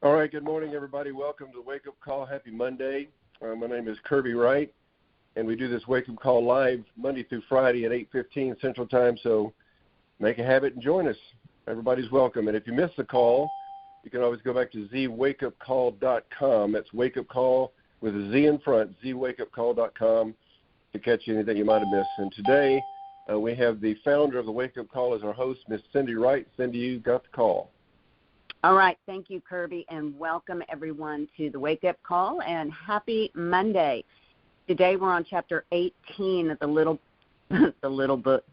All right, good morning, everybody. Welcome to the Wake Up Call. Happy Monday. My name is Kirby Wright, and we do this Wake Up Call live Monday through Friday at 8:15 Central Time, so make a habit and join us. Everybody's welcome. And if you miss the call, you can always go back to zwakeupcall.com. That's Wake Up Call with a Z in front, zwakeupcall.com, to catch anything you might have missed. And today we have the founder of the Wake Up Call as our host, Miss Cindy Wright. Cindy, you got the call. All right. Thank you, Kirby, and welcome everyone to the Wake Up Call, and happy Monday. Today we're on chapter 18 of the book,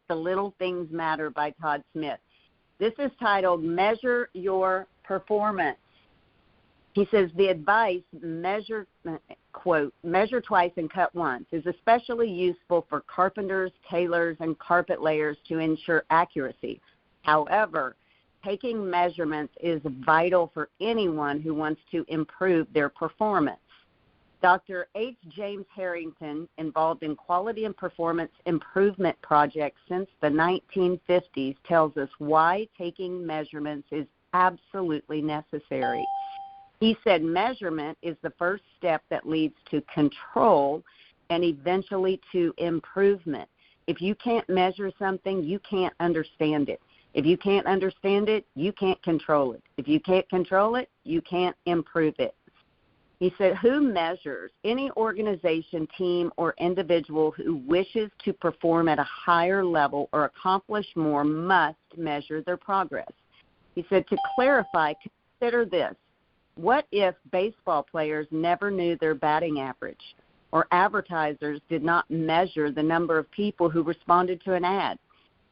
The Little Things Matter by Todd Smith. This is titled Measure Your Performance. He says the advice, quote, measure twice and cut once, is especially useful for carpenters, tailors, and carpet layers to ensure accuracy. However, taking measurements is vital for anyone who wants to improve their performance. Dr. H. James Harrington, involved in quality and performance improvement projects since the 1950s, tells us why taking measurements is absolutely necessary. He said measurement is the first step that leads to control and eventually to improvement. If you can't measure something, you can't understand it. If you can't understand it, you can't control it. If you can't control it, you can't improve it. He said, who measures? Any organization, team, or individual who wishes to perform at a higher level or accomplish more must measure their progress. He said, to clarify, consider this. What if baseball players never knew their batting average, or advertisers did not measure the number of people who responded to an ad,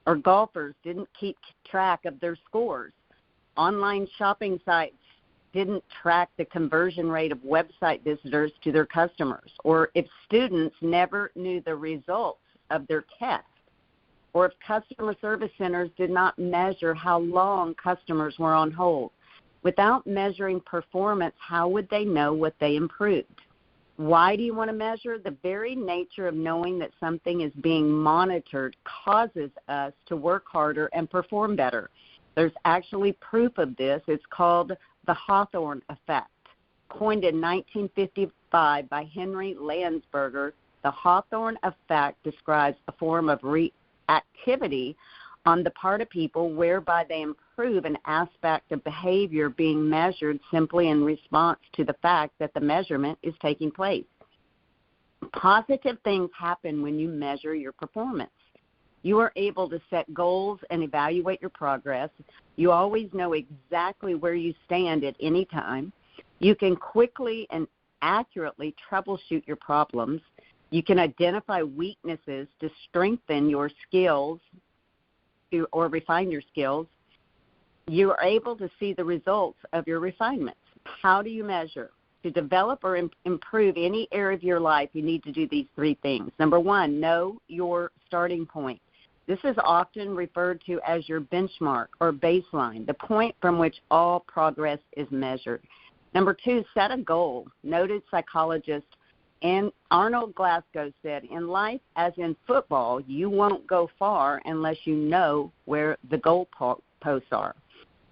or golfers didn't keep track of their scores, online shopping sites didn't track the conversion rate of website visitors to their customers, or if students never knew the results of their test, or if customer service centers did not measure how long customers were on hold. Without measuring performance, how would they know what they improved? Why do you want to measure? The very nature of knowing that something is being monitored causes us to work harder and perform better. There's actually proof of this. It's called the Hawthorne effect. Coined in 1955 by Henry Landsberger, the Hawthorne effect describes a form of reactivity on the part of people whereby they improve an aspect of behavior being measured simply in response to the fact that the measurement is taking place. Positive things happen when you measure your performance. You are able to set goals and evaluate your progress. You always know exactly where you stand at any time. You can quickly and accurately troubleshoot your problems. You can identify weaknesses to strengthen your skills or refine your skills. You are able to see the results of your refinements. How do you measure? To develop or improve any area of your life, you need to do these three things. Number one, know your starting point. This is often referred to as your benchmark or baseline, the point from which all progress is measured. Number two, set a goal. Noted psychologist and Arnold Glasgow said, in life, as in football, you won't go far unless you know where the goal posts are.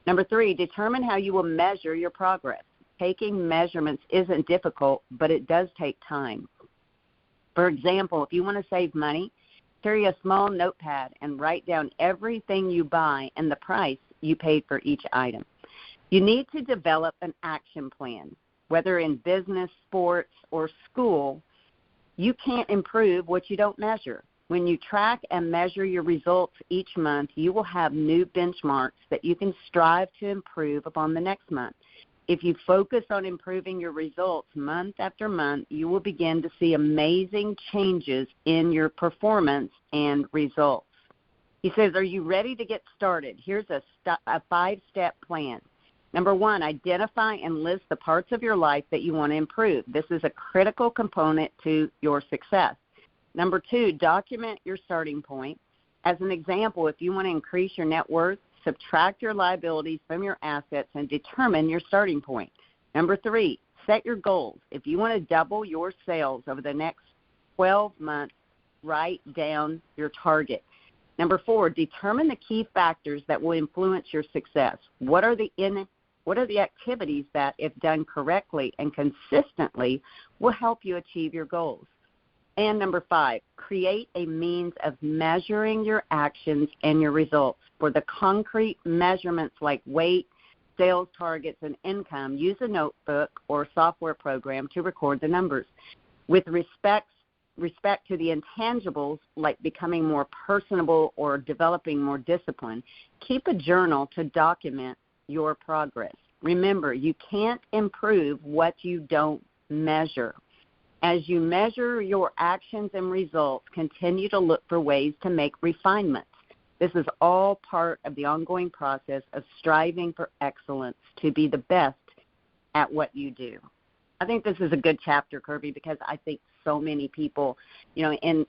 Number three, determine how you will measure your progress. Taking measurements isn't difficult, but it does take time. For example, if you want to save money, carry a small notepad and write down everything you buy and the price you paid for each item. You need to develop an action plan. Whether in business, sports, or school, you can't improve what you don't measure. When you track and measure your results each month, you will have new benchmarks that you can strive to improve upon the next month. If you focus on improving your results month after month, you will begin to see amazing changes in your performance and results. He says, are you ready to get started? Here's a 5-step plan. Number one, identify and list the parts of your life that you want to improve. This is a critical component to your success. Number two, document your starting point. As an example, if you want to increase your net worth, subtract your liabilities from your assets and determine your starting point. Number three, set your goals. If you want to double your sales over the next 12 months, write down your target. Number four, determine the key factors that will influence your success. What are the What are the activities that, if done correctly and consistently, will help you achieve your goals? And number 5, create a means of measuring your actions and your results. For the concrete measurements like weight, sales targets, and income, use a notebook or software program to record the numbers. With respect to the intangibles like becoming more personable or developing more discipline, keep a journal to document your progress. Remember, you can't improve what you don't measure. As you measure your actions and results, continue to look for ways to make refinements. This is all part of the ongoing process of striving for excellence to be the best at what you do. I think this is a good chapter, Kirby, because I think so many people, in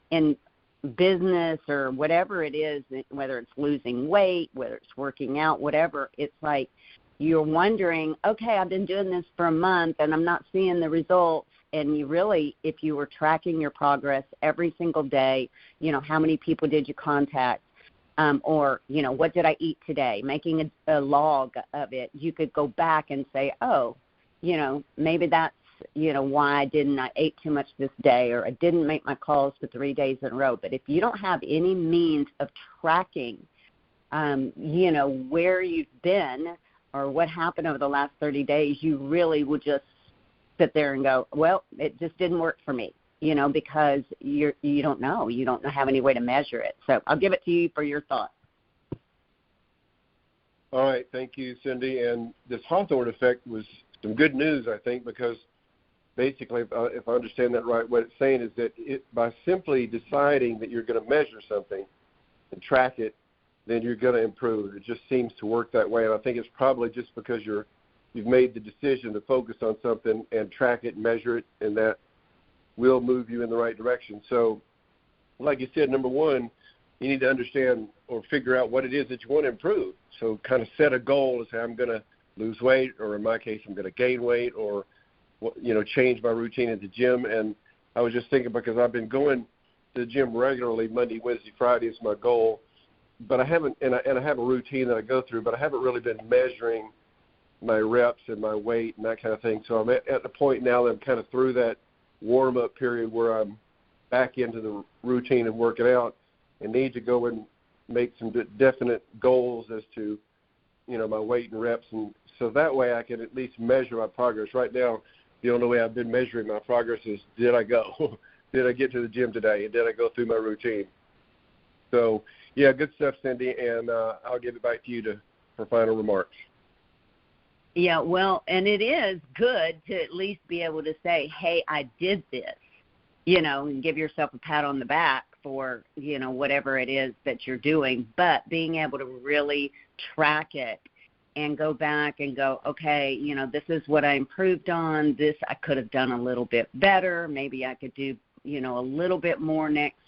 business or whatever it is, whether it's losing weight, whether it's working out, whatever, it's like you're wondering, okay, I've been doing this for a month and I'm not seeing the results. And you really, if you were tracking your progress every single day, how many people did you contact? Or, what did I eat today? Making a log of it, you could go back and say, oh, maybe that's, why I ate too much this day, or I didn't make my calls for 3 days in a row. But if you don't have any means of tracking, where you've been or what happened over the last 30 days, you really would just sit there and go, well, it just didn't work for me. Because you don't know. You don't have any way to measure it. So I'll give it to you for your thoughts. All right. Thank you, Cindy. And this Hawthorne effect was some good news, I think, because basically, if I understand that right, what it's saying is that by simply deciding that you're going to measure something and track it, then you're going to improve. It just seems to work that way. And I think it's probably just because you've made the decision to focus on something and track it and measure it, and that will move you in the right direction. So, like you said, number 1, you need to understand or figure out what it is that you want to improve. So kind of set a goal to say, I'm going to lose weight, or in my case, I'm going to gain weight, or, change my routine at the gym. And I was just thinking, because I've been going to the gym regularly, Monday, Wednesday, Friday is my goal, but I haven't, and I have a routine that I go through, but I haven't really been measuring my reps and my weight and that kind of thing. So I'm at the point now that I'm kind of through that warm-up period where I'm back into the routine of working out and need to go and make some definite goals as to, my weight and reps. And so that way I can at least measure my progress. Right now, the only way I've been measuring my progress is, did I go? Did I get to the gym today? And did I go through my routine? So, yeah, good stuff, Cindy, and I'll give it back to you for final remarks. Yeah, well, and it is good to at least be able to say, hey, I did this, and give yourself a pat on the back for, whatever it is that you're doing. But being able to really track it and go back and go, okay, this is what I improved on. This I could have done a little bit better. Maybe I could do, a little bit more next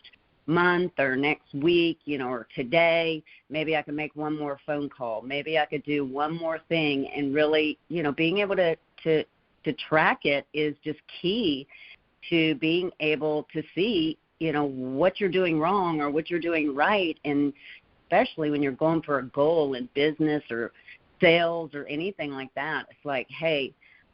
month or next week, or today. Maybe I could make one more phone call. Maybe I could do one more thing. And really, being able to track it is just key to being able to see, what you're doing wrong or what you're doing right. And especially when you're going for a goal in business or sales or anything like that, it's like, hey,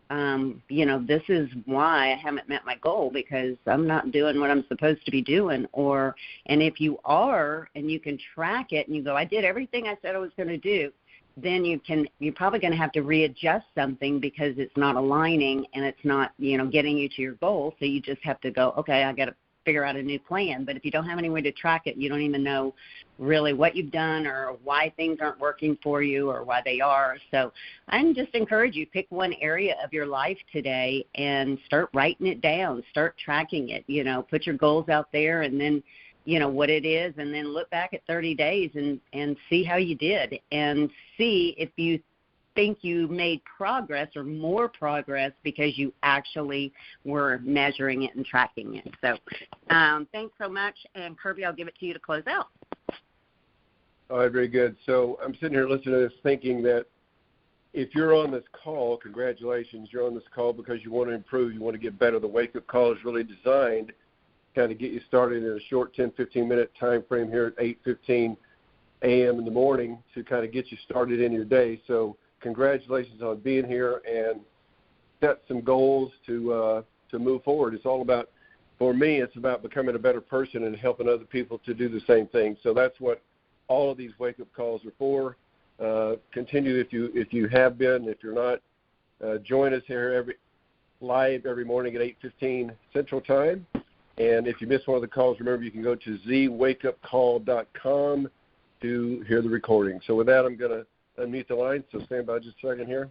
this is why I haven't met my goal, because I'm not doing what I'm supposed to be doing. And if you are, and you can track it and you go, I did everything I said I was going to do, then you're probably going to have to readjust something because it's not aligning and it's not, getting you to your goal. So you just have to go, okay, I got to figure out a new plan. But if you don't have any way to track it, you don't even know really what you've done or why things aren't working for you or why they are. So I just encourage you, pick one area of your life today and start writing it down, start tracking it, put your goals out there and then, what it is, and then look back at 30 days and see how you did and see if you think you made progress or more progress because you actually were measuring it and tracking it. So thanks so much. And Kirby, I'll give it to you to close out. All right, very good. So I'm sitting here listening to this thinking that if you're on this call, congratulations, you're on this call because you want to improve, you want to get better. The wake-up call is really designed to kind of get you started in a short 10, 15-minute time frame here at 8:15 a.m. in the morning to kind of get you started in your day. So congratulations on being here and set some goals to move forward. It's all about, for me, it's about becoming a better person and helping other people to do the same thing. So that's what all of these wake-up calls are for. Continue if you have been. If you're not, join us here live every morning at 8:15 Central Time. And if you miss one of the calls, remember you can go to zwakeupcall.com to hear the recording. So with that, I'm going to unmute the line. So stand by just a second here.